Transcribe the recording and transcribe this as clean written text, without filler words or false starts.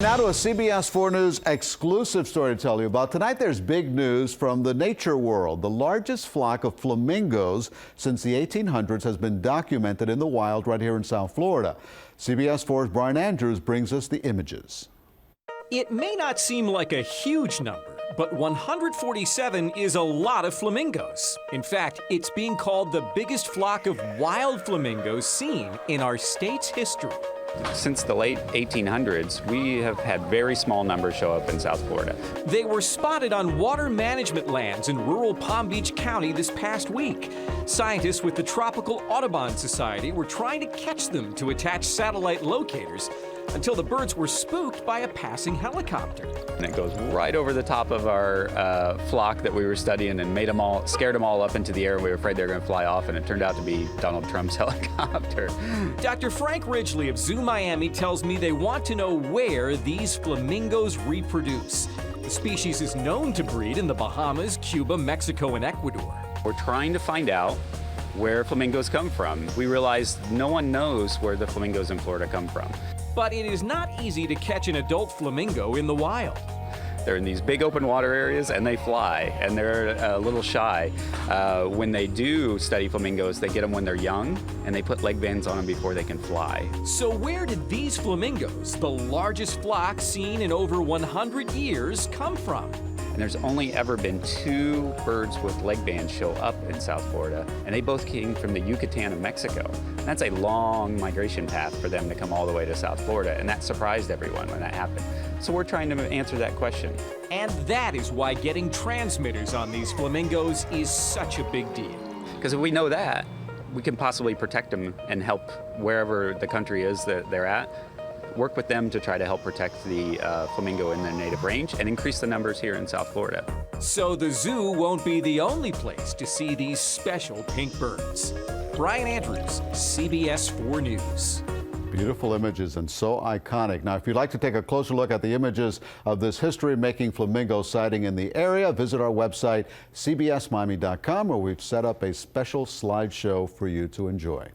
Now to a CBS 4 News exclusive story to tell you about. Tonight there's big news from the nature world. The largest flock of flamingos since the 1800s has been documented in the wild right here in South Florida. CBS 4's Brian Andrews brings us the images. It may not seem like a huge number, but 147 is a lot of flamingos. In fact, it's being called the biggest flock of wild flamingos seen in our state's history. Since the late 1800s, we have had very small numbers show up in South Florida. They were spotted on water management lands in rural Palm Beach County this past week. Scientists with the Tropical Audubon Society were trying to catch them to attach satellite locators until the birds were spooked by a passing helicopter. And it goes right over the top of our flock that we were studying and scared them all up into the air. We were afraid they were going to fly off, and it turned out to be Donald Trump's helicopter. Dr. Frank Ridgely of Zoo Miami tells me they want to know where these flamingos reproduce. The species is known to breed in the Bahamas, Cuba, Mexico, and Ecuador. We're trying to find out where flamingos come from. We realized no one knows where the flamingos in Florida come from. But it is not easy to catch an adult flamingo in the wild. They're in these big open water areas and they fly, and they're a little shy. When they do study flamingos, they get them when they're young and they put leg bands on them before they can fly. So where did these flamingos, the largest flock seen in over 100 years, come from? And there's only ever been 2 birds with leg bands show up in South Florida, and they both came from the Yucatan of Mexico. And that's a long migration path for them to come all the way to South Florida, and that surprised everyone when that happened. So we're trying to answer that question. And that is why getting transmitters on these flamingos is such a big deal. Because if we know that, we can possibly protect them and help wherever the country is that they're at. Work with them to try to help protect the flamingo in their native range and increase the numbers here in South Florida. So the zoo won't be the only place to see these special pink birds. Brian Andrews, CBS 4 News. Beautiful images and so iconic. Now, if you'd like to take a closer look at the images of this history-making flamingo sighting in the area, visit our website, cbsmiami.com, where we've set up a special slideshow for you to enjoy.